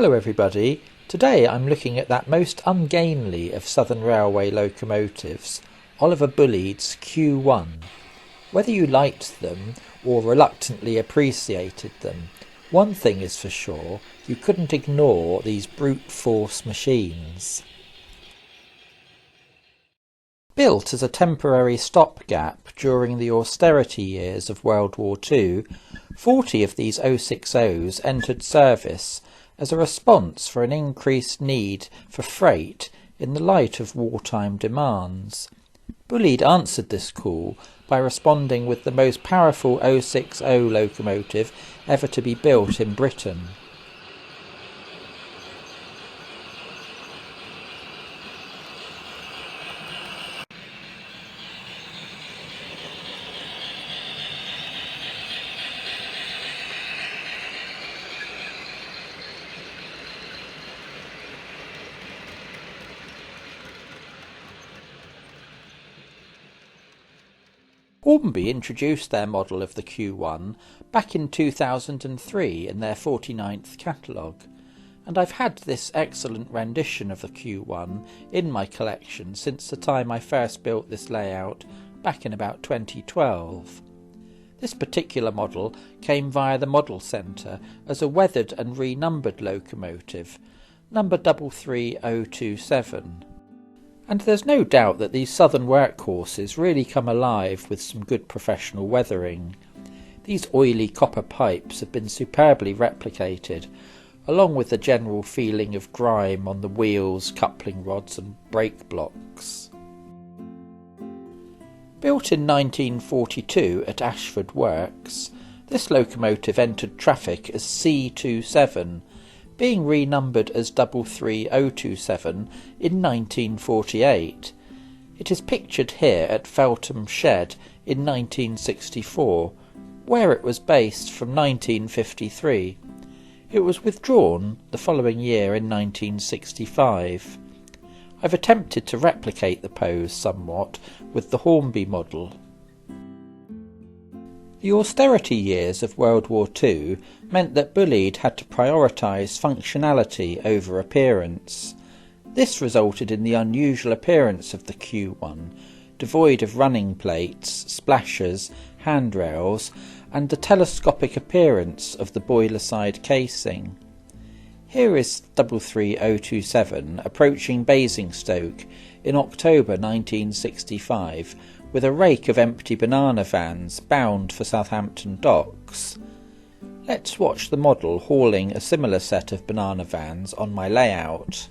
Hello everybody, today I'm looking at that most ungainly of Southern Railway locomotives, Oliver Bulleid's Q1. Whether you liked them or reluctantly appreciated them, one thing is for sure, you couldn't ignore these brute force machines. Built as a temporary stopgap during the austerity years of World War II, 40 of these 060s entered service as a response for an increased need for freight in the light of wartime demands. Bulleid answered this call by responding with the most powerful 060 locomotive ever to be built in Britain. Hornby introduced their model of the Q1 back in 2003 in their 49th catalogue, and I've had this excellent rendition of the Q1 in my collection since the time I first built this layout back in about 2012. This particular model came via the Model Centre as a weathered and renumbered locomotive, number 33027. And there's no doubt that these southern workhorses really come alive with some good professional weathering. These oily copper pipes have been superbly replicated, along with the general feeling of grime on the wheels, coupling rods and brake blocks. Built in 1942 at Ashford Works, this locomotive entered traffic as C27, being renumbered as 33027 in 1948. It is pictured here at Feltham Shed in 1964, where it was based from 1953. It was withdrawn the following year in 1965. I've attempted to replicate the pose somewhat with the Hornby model. The austerity years of World War II meant that Bulleid had to prioritise functionality over appearance. This resulted in the unusual appearance of the Q1, devoid of running plates, splashers, handrails, and the telescopic appearance of the boiler side casing. Here is 33027 approaching Basingstoke in October 1965 with a rake of empty banana vans bound for Southampton docks. Let's watch the model hauling a similar set of banana vans on my layout.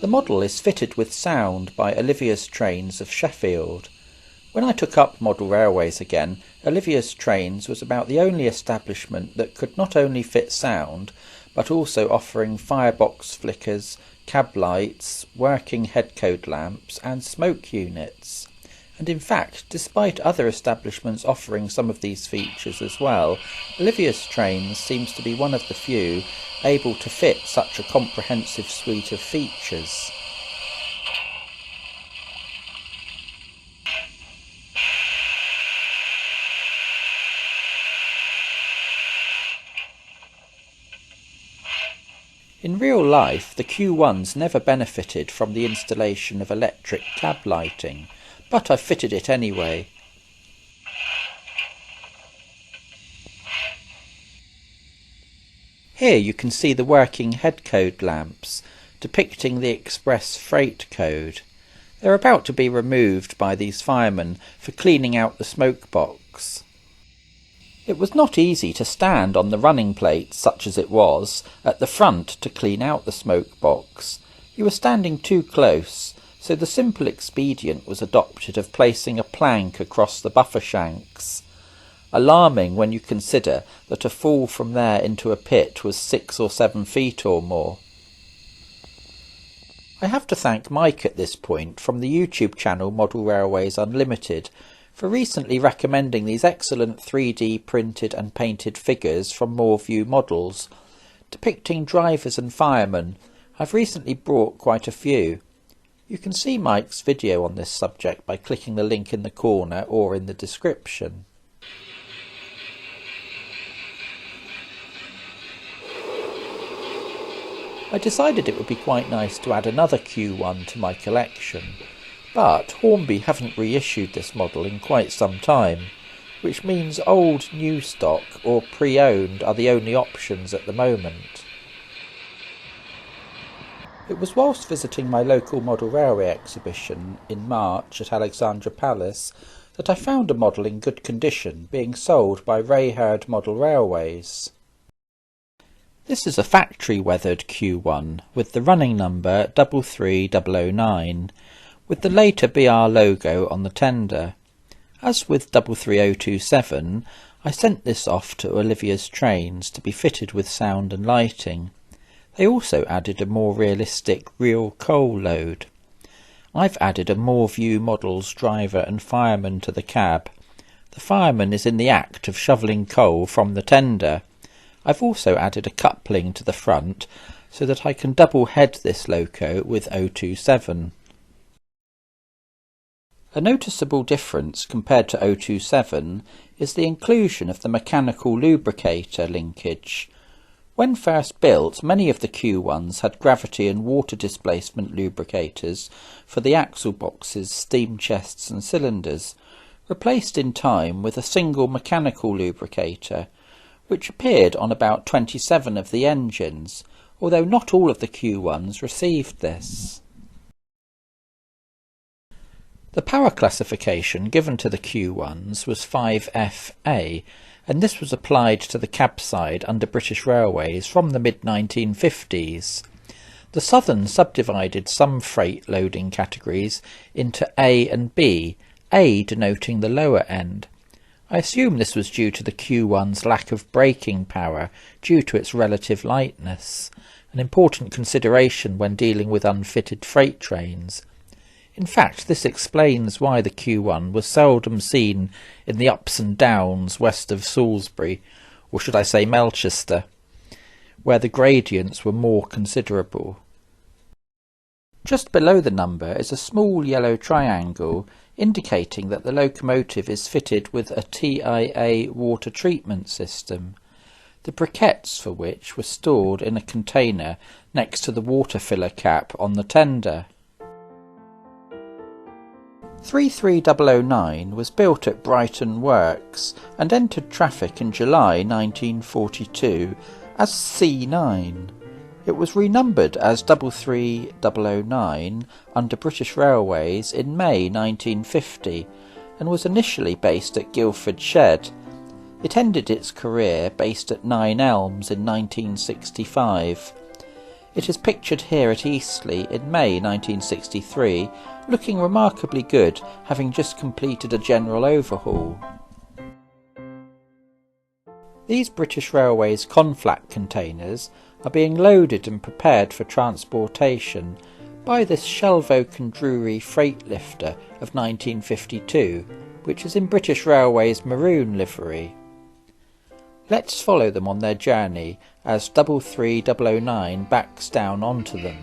The model is fitted with sound by OVS Trains of Sheffield. When I took up model railways again, OVS Trains was about the only establishment that could not only fit sound, but also offering firebox flickers, cab lights, working headcode lamps and smoke units. And in fact, despite other establishments offering some of these features as well, OVS Trains seems to be one of the few able to fit such a comprehensive suite of features. In real life, the Q1's never benefited from the installation of electric cab lighting, but I've fitted it anyway. Here you can see the working headcode lamps, depicting the express freight code. They're about to be removed by these firemen for cleaning out the smoke box. It was not easy to stand on the running plate, such as it was, at the front to clean out the smoke box. You were standing too close, so the simple expedient was adopted of placing a plank across the buffer shanks. Alarming when you consider that a fall from there into a pit was 6 or 7 feet or more. I have to thank Mike at this point from the YouTube channel Model Railways Unlimited for recently recommending these excellent 3D printed and painted figures from Moorview Models, depicting drivers and firemen. I've recently brought quite a few. You can see Mike's video on this subject by clicking the link in the corner or in the description. I decided it would be quite nice to add another Q1 to my collection, but Hornby haven't reissued this model in quite some time, which means old new stock or pre-owned are the only options at the moment. It was whilst visiting my local model railway exhibition in March at Alexandra Palace that I found a model in good condition being sold by Rayherd Model Railways. This is a factory weathered Q1 with the running number 33009, with the later BR logo on the tender. As with 33027, I sent this off to OVS Trains to be fitted with sound and lighting. They also added a more realistic real coal load. I've added a Moorview Models driver and fireman to the cab. The fireman is in the act of shovelling coal from the tender. I've also added a coupling to the front so that I can double head this loco with 027. A noticeable difference compared to 027 is the inclusion of the mechanical lubricator linkage. When first built, many of the Q1s had gravity and water displacement lubricators for the axle boxes, steam chests and cylinders, replaced in time with a single mechanical lubricator, which appeared on about 27 of the engines, although not all of the Q1s received this. The power classification given to the Q1s was 5FA, and this was applied to the cab side under British Railways from the mid-1950s. The Southern subdivided some freight loading categories into A and B, A denoting the lower end. I assume this was due to the Q1's lack of braking power due to its relative lightness, an important consideration when dealing with unfitted freight trains. In fact, this explains why the Q1 was seldom seen in the ups and downs west of Salisbury, or should I say Melchester, where the gradients were more considerable. Just below the number is a small yellow triangle indicating that the locomotive is fitted with a TIA water treatment system, the briquettes for which were stored in a container next to the water filler cap on the tender. 33009 was built at Brighton Works and entered traffic in July 1942 as C9. It was renumbered as 33009 under British Railways in May 1950 and was initially based at Guildford Shed. It ended its career based at Nine Elms in 1965. It is pictured here at Eastleigh in May 1963, looking remarkably good, having just completed a general overhaul. These British Railways Conflat containers are being loaded and prepared for transportation by this Shelvoke and Drury freight lifter of 1952, which is in British Railways maroon livery. Let's follow them on their journey as 33009 backs down onto them.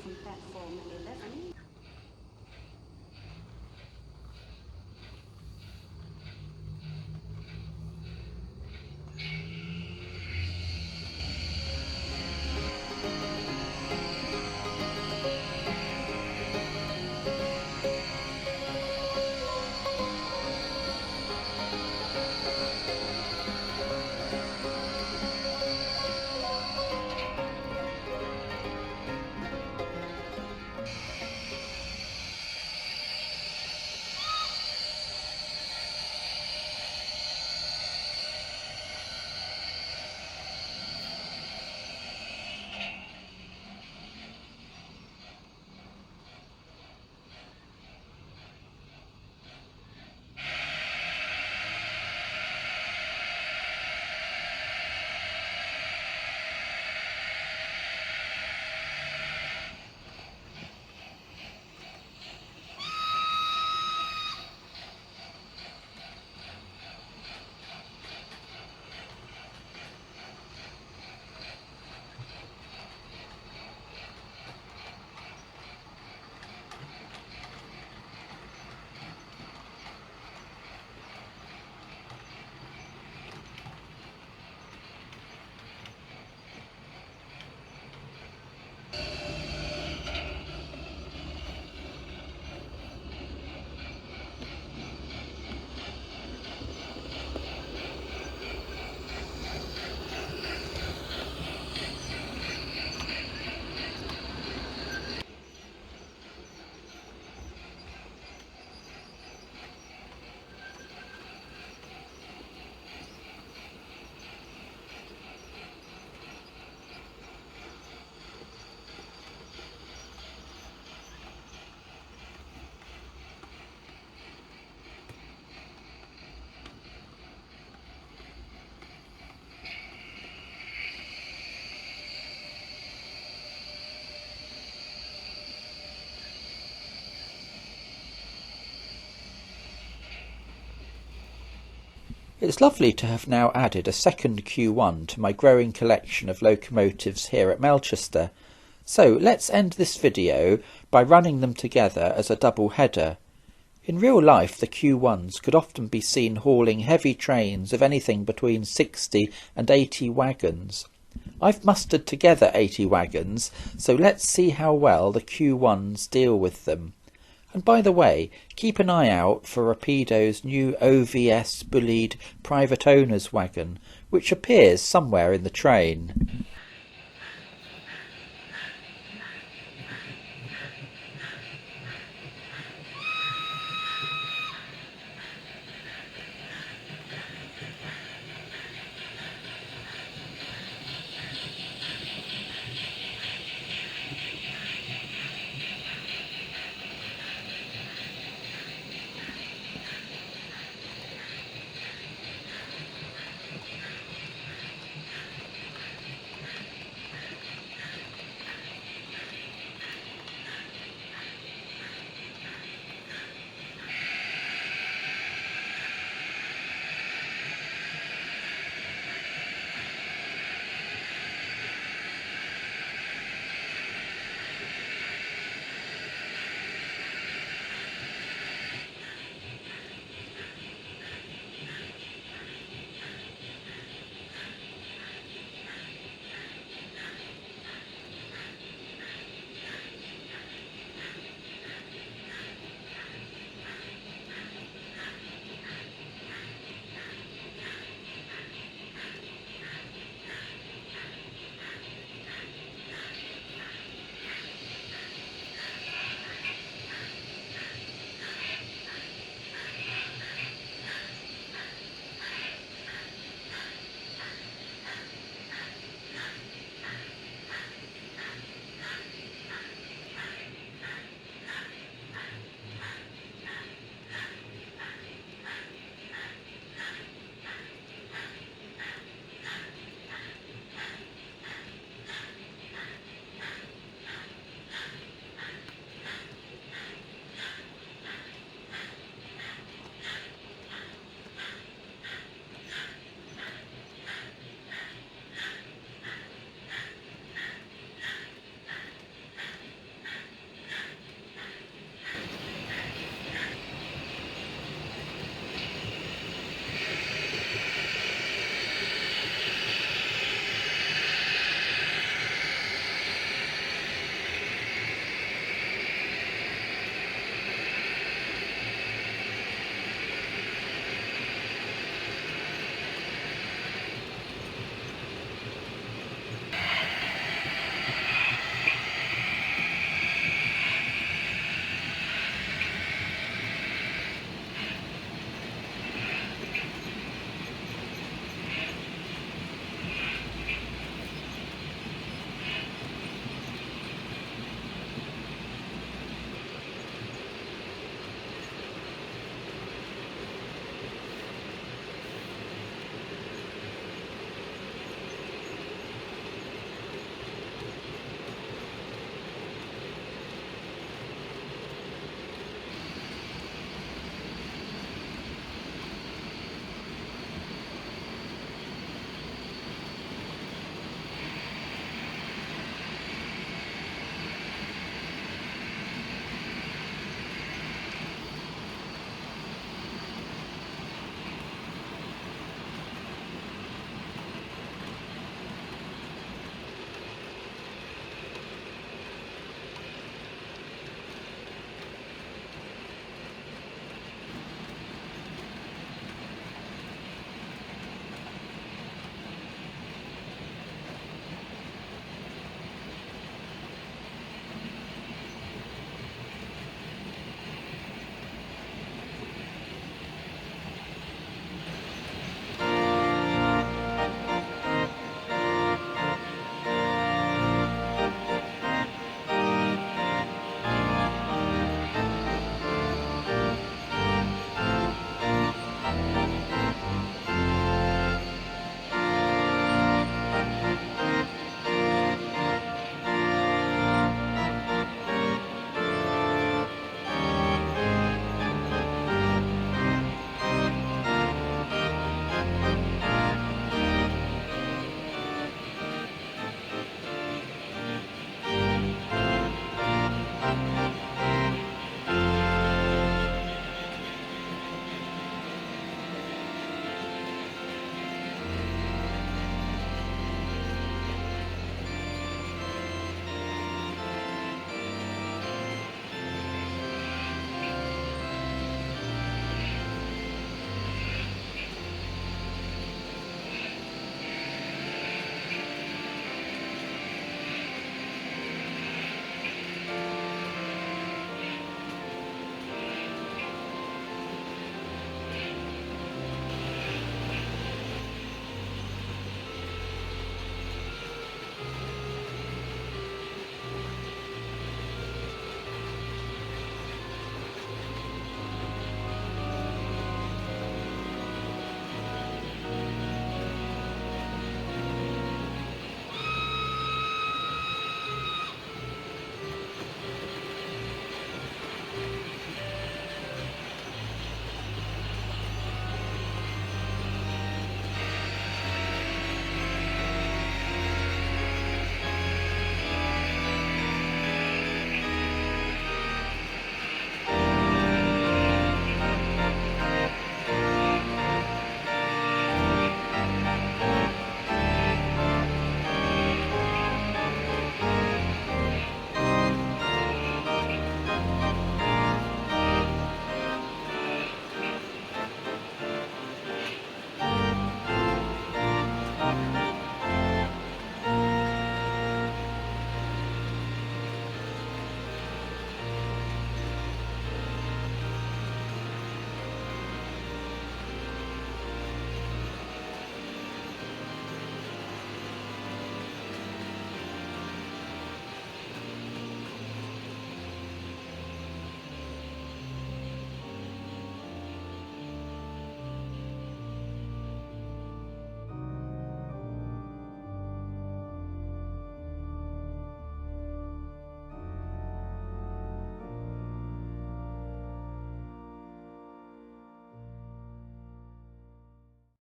From platform 11. It's lovely to have now added a second Q1 to my growing collection of locomotives here at Melchester. So let's end this video by running them together as a double header. In real life the Q1s could often be seen hauling heavy trains of anything between 60 and 80 wagons. I've mustered together 80 wagons, so let's see how well the Q1s deal with them. And by the way, keep an eye out for Rapido's new OVS Bulleid private owner's wagon, which appears somewhere in the train.